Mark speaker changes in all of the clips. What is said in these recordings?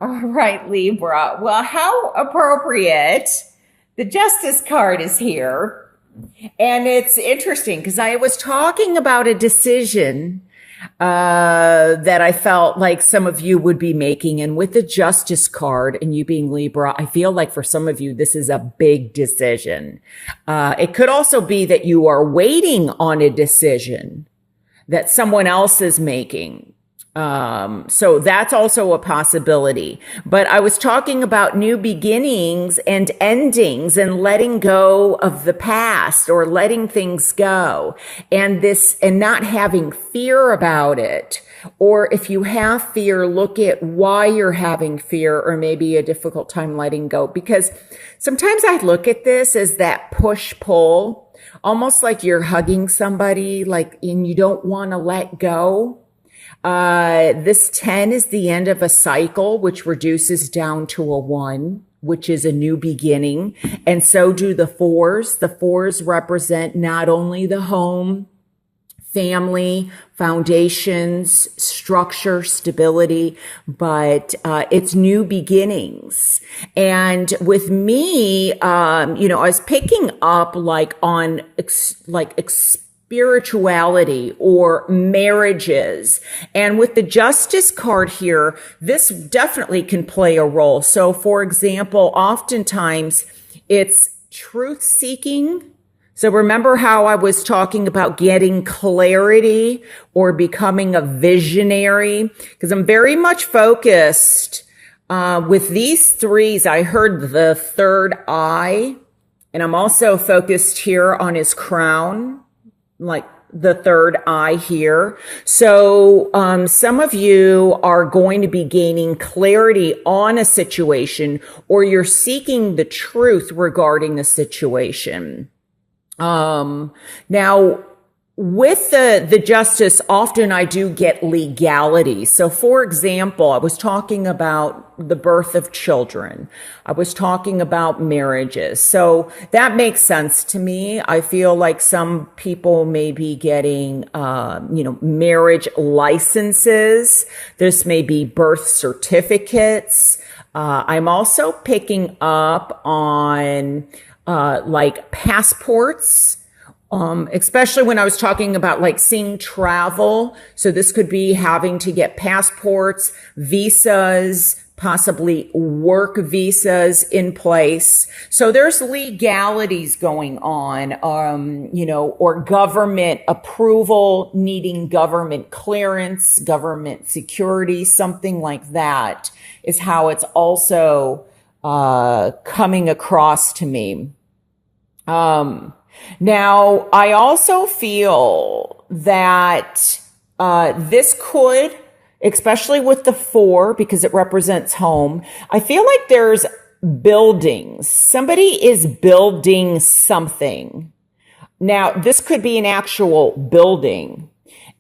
Speaker 1: All right, Libra. Well, how appropriate. The Justice card is here. And it's interesting because I was talking about a decision that I felt like some of you would be making. And with the Justice card and you being Libra, I feel like for some of you, this is a big decision. It could also be that you are waiting on a decision that someone else is making. So that's also a possibility. But I was talking about new beginnings and endings and letting go of the past or letting things go and not having fear about it. Or if you have fear, look at why you're having fear or maybe a difficult time letting go. Because sometimes I look at this as that push pull, almost like you're hugging somebody, like, and you don't want to let go. This 10 is the end of a cycle, which reduces down to a 1, which is a new beginning. And so do the 4s. The 4s represent not only the home, family, foundations, structure, stability, but it's new beginnings. And with me, I was picking up like on spirituality or marriages. And with the Justice card here, this definitely can play a role. So for example, oftentimes it's truth seeking. So remember how I was talking about getting clarity or becoming a visionary? Because I'm very much focused with these 3s. I heard the third eye, and I'm also focused here on his crown, like the third eye here. So some of you are going to be gaining clarity on a situation, or you're seeking the truth regarding a situation. Now with the Justice, often I do get legality. So for example, I was talking about the birth of children. I was talking about marriages. So that makes sense to me. I feel like some people may be getting, marriage licenses. This may be birth certificates. I'm also picking up on, like passports. Especially when I was talking about like seeing travel. So this could be having to get passports, visas, possibly work visas in place. So there's legalities going on, or government approval, needing government clearance, government security, something like that is how it's also, coming across to me. Now, I also feel that this could, especially with the 4, because it represents home, I feel like there's buildings. Somebody is building something. Now, this could be an actual building.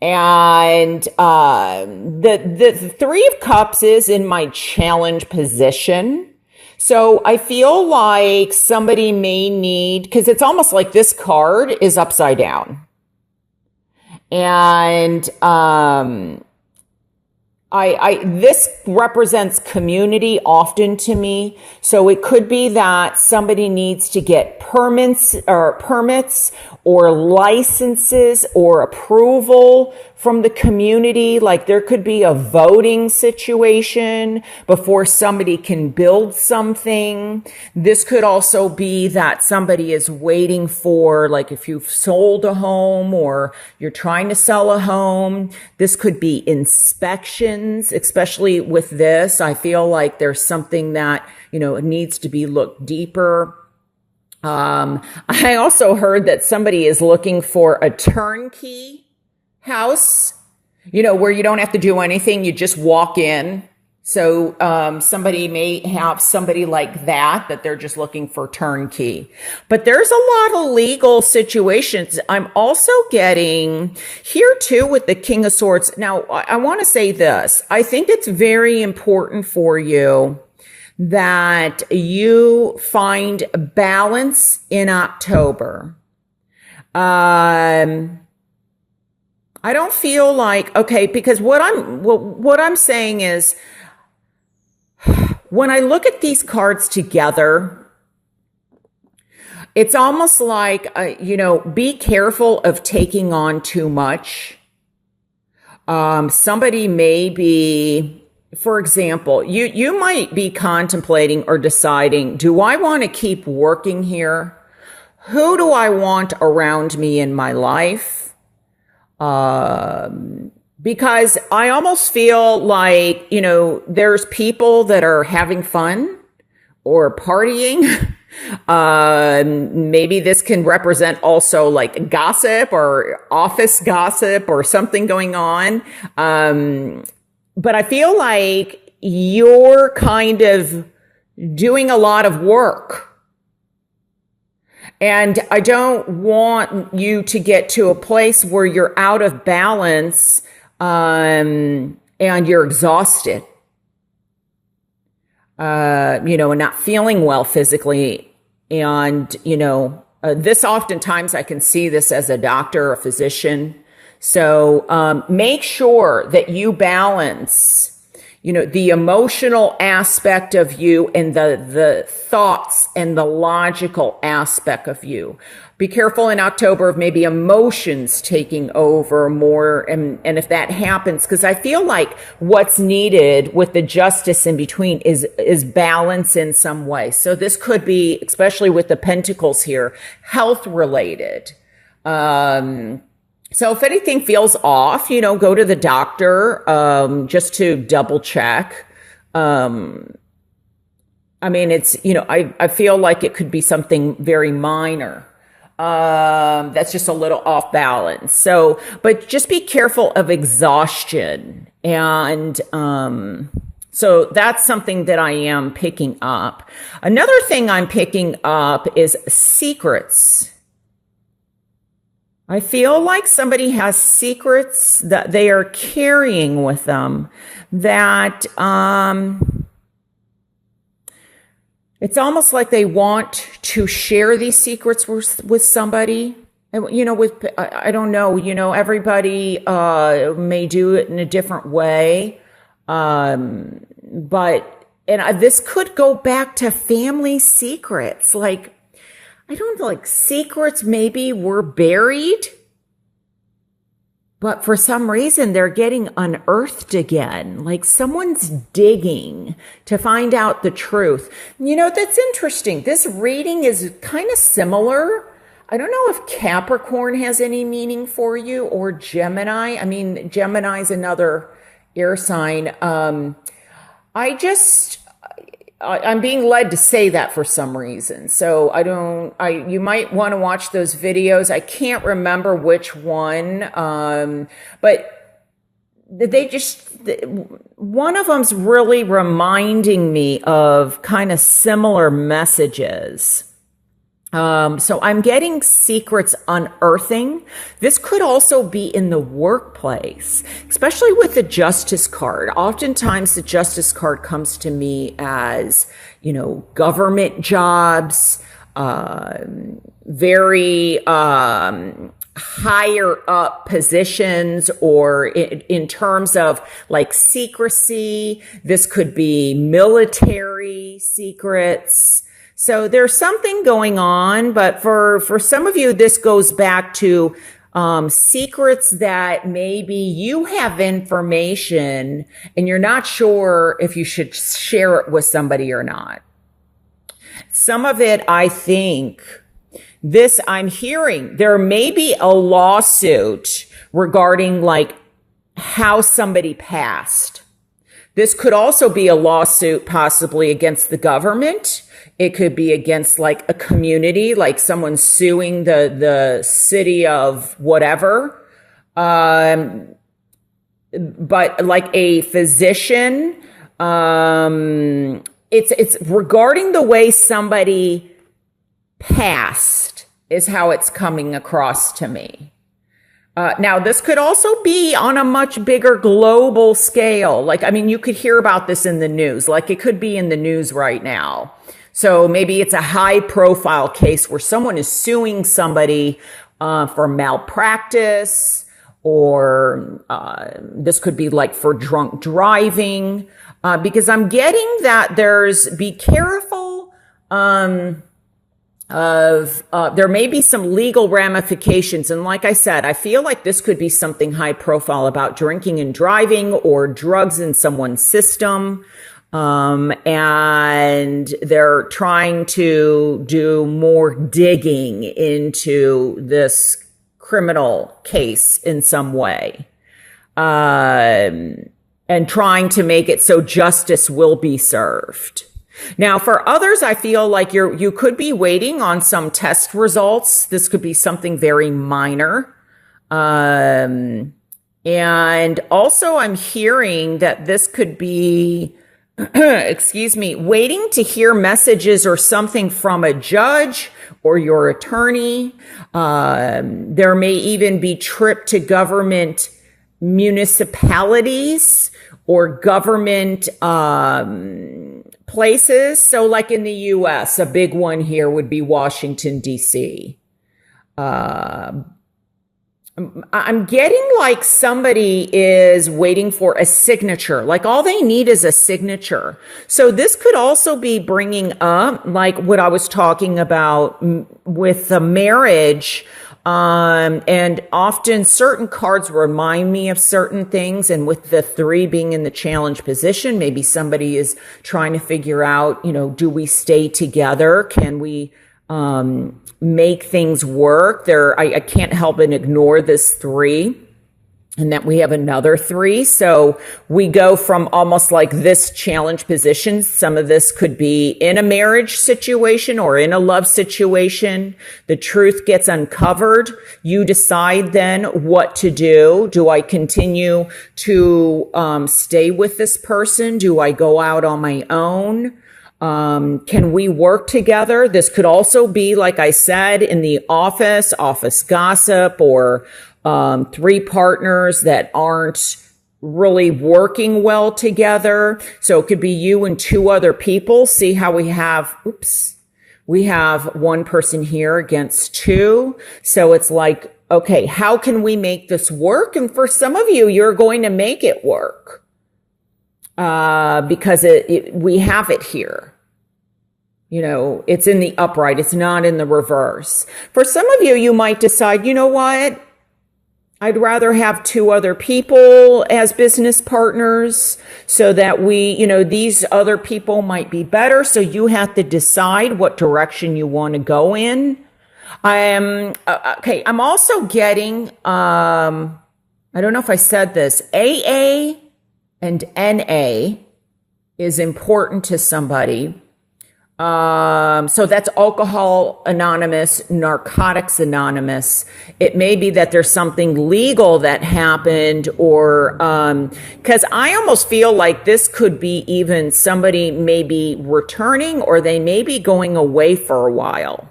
Speaker 1: And the 3 of Cups is in my challenge position. So I feel like somebody may need, because it's almost like this card is upside down. And this represents community often to me. So it could be that somebody needs to get permits or licenses or approval from the community. Like there could be a voting situation before somebody can build something. This could also be that somebody is waiting for, like if you've sold a home or you're trying to sell a home, this could be inspections, especially with this. I feel like there's something that, needs to be looked deeper. I also heard that somebody is looking for a turnkey house, where you don't have to do anything. You just walk in. So, somebody may have somebody like that they're just looking for turnkey, but there's a lot of legal situations. I'm also getting here too with the King of Swords. Now, I want to say this. I think it's very important for you that you find balance in October. I don't feel like, okay, because what I'm saying is when I look at these cards together, it's almost like, be careful of taking on too much. Somebody may be, for example, you might be contemplating or deciding, do I want to keep working here? Who do I want around me in my life? Because I almost feel like, there's people that are having fun or partying. Maybe this can represent also like gossip or office gossip or something going on. But I feel like you're kind of doing a lot of work. And I don't want you to get to a place where you're out of balance, and you're exhausted, and not feeling well physically. And, this oftentimes I can see this as a doctor or a physician. So, make sure that you balance, the emotional aspect of you and the thoughts and the logical aspect of you. Be careful in October of maybe emotions taking over more. And if that happens, because I feel like what's needed with the justice in between is balance in some way. So this could be, especially with the pentacles here, health related. So if anything feels off, go to the doctor, just to double check. It's, I feel like it could be something very minor. That's just a little off balance. So, but just be careful of exhaustion. And, so that's something that I am picking up. Another thing I'm picking up is secrets. I feel like somebody has secrets that they are carrying with them that, it's almost like they want to share these secrets with somebody. And, I don't know, everybody, may do it in a different way. This could go back to family secrets. Like, I don't know, like secrets maybe were buried, but for some reason they're getting unearthed again. Like someone's digging to find out the truth. That's interesting. This reading is kind of similar. I don't know if Capricorn has any meaning for you or Gemini. Gemini's another air sign. I'm being led to say that for some reason. So you might want to watch those videos. I can't remember which one. But one of them's really reminding me of kind of similar messages. So I'm getting secrets unearthing. This could also be in the workplace, especially with the Justice card. Oftentimes the Justice card comes to me as, government jobs, very, higher up positions, or in terms of like secrecy. This could be military secrets. So there's something going on, but for some of you, this goes back to secrets that maybe you have information and you're not sure if you should share it with somebody or not. Some of it, I think, I'm hearing there may be a lawsuit regarding like how somebody passed. This could also be a lawsuit possibly against the government. It could be against like a community, like someone suing the city of whatever. But like a physician, it's regarding the way somebody passed is how it's coming across to me. Now, this could also be on a much bigger global scale. Like, you could hear about this in the news. Like, it could be in the news right now. So maybe it's a high profile case where someone is suing somebody for malpractice, or this could be like for drunk driving. because I'm getting that be careful, there may be some legal ramifications. And like I said, I feel like this could be something high profile about drinking and driving or drugs in someone's system. And they're trying to do more digging into this criminal case in some way. And trying to make it so justice will be served. Now, for others, I feel like you could be waiting on some test results. This could be something very minor. And also I'm hearing that this could be, excuse me, waiting to hear messages or something from a judge or your attorney. There may even be trip to government municipalities or government places. So like in the US, a big one here would be Washington, D.C. I'm getting like somebody is waiting for a signature. Like all they need is a signature. So this could also be bringing up like what I was talking about with the marriage. And often certain cards remind me of certain things. And with the 3 being in the challenge position, maybe somebody is trying to figure out, do we stay together? Can we, make things work? I can't help and ignore this 3 and that we have another 3. So we go from almost like this challenge position. Some of this could be in a marriage situation or in a love situation. The truth gets uncovered. You decide then what to do. Do I continue to stay with this person? Do I go out on my own? Can we work together? This could also be, like I said, in the office gossip, or 3 partners that aren't really working well together. So it could be you and 2 other people. See how we have 1 person here against 2. So it's like, okay, how can we make this work? And for some of you, you're going to make it work. Because we have it here. It's in the upright. It's not in the reverse. For some of you, you might decide, you know what? I'd rather have 2 other people as business partners so that these other people might be better. So you have to decide what direction you want to go in. Okay. I'm also getting, I don't know if I said this, AA and NA is important to somebody. So that's Alcohol Anonymous, Narcotics Anonymous. It may be that there's something legal that happened, or, cause I almost feel like this could be even somebody maybe returning, or they may be going away for a while.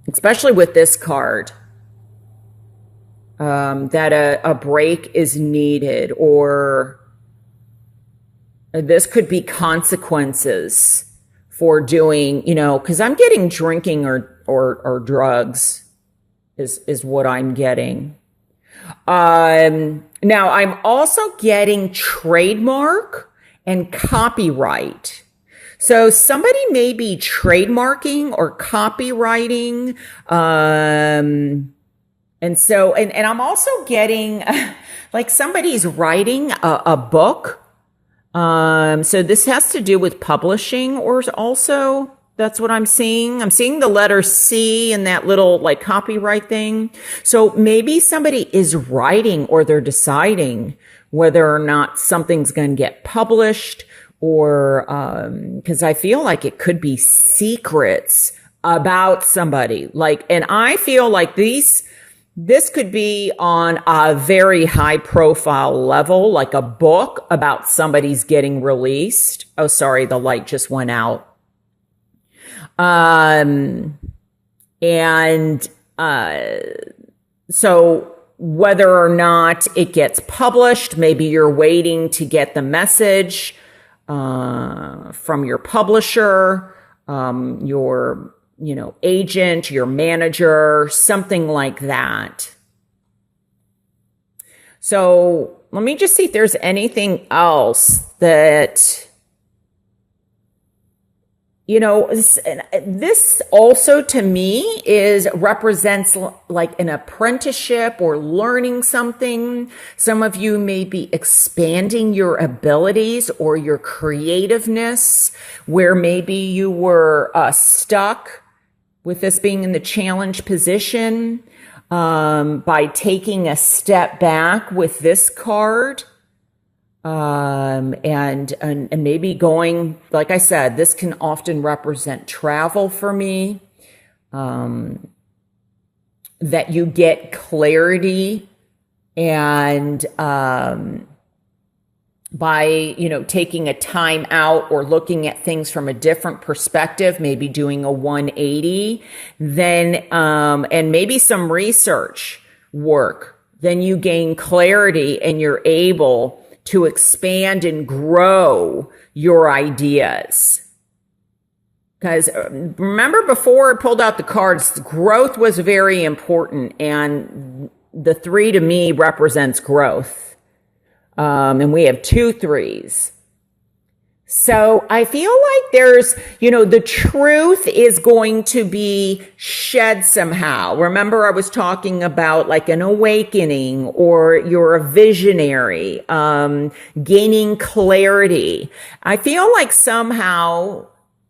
Speaker 1: Especially with this card. That a break is needed, or this could be consequences for doing, because I'm getting drinking or drugs is what I'm getting. Now I'm also getting trademark and copyright. So somebody may be trademarking or copywriting, and so, and I'm also getting like somebody's writing a book. So this has to do with publishing, or also that's what I'm seeing. I'm seeing the letter C in that little like copyright thing. So maybe somebody is writing, or they're deciding whether or not something's going to get published, or, cause I feel like it could be secrets about somebody. And I feel like this could be on a very high profile level, like a book about somebody's getting released. Oh, sorry, the light just went out. So whether or not it gets published, maybe you're waiting to get the message, from your publisher, your agent, your manager, something like that. So let me just see if there's anything else that, this also to me represents like an apprenticeship or learning something. Some of you may be expanding your abilities or your creativeness, where maybe you were stuck with this being in the challenge position, by taking a step back with this card. And maybe going, like I said, this can often represent travel for me, that you get clarity and, by, taking a time out or looking at things from a different perspective, maybe doing a 180, then, and maybe some research work, then you gain clarity and you're able to expand and grow your ideas. Because remember, before I pulled out the cards, growth was very important, and the 3 to me represents growth. And we have 2 3s. So I feel like there's, the truth is going to be shed somehow. Remember, I was talking about like an awakening, or you're a visionary, gaining clarity. I feel like somehow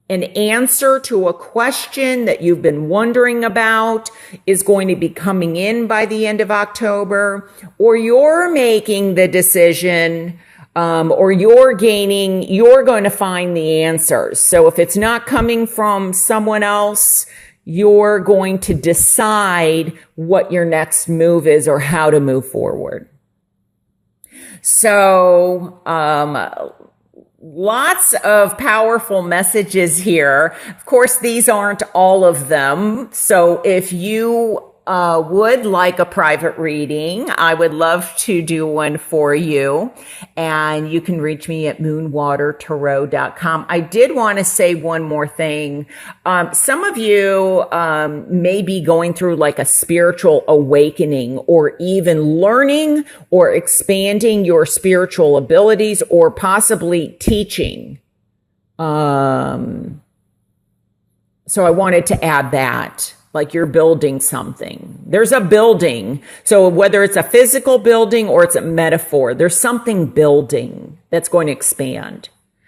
Speaker 1: an answer to a question that you've been wondering about is going to be coming in by the end of October, or you're making the decision, or you're going to find the answers. So if it's not coming from someone else, you're going to decide what your next move is or how to move forward. So, lots of powerful messages here. Of course, these aren't all of them. So if you would like a private reading, I would love to do one for you. And you can reach me at moonwatertarot.com. I did want to say one more thing. Some of you may be going through like a spiritual awakening, or even learning or expanding your spiritual abilities, or possibly teaching. So I wanted to add that. Like you're building something. There's a building. So whether it's a physical building or it's a metaphor, there's something building that's going to expand.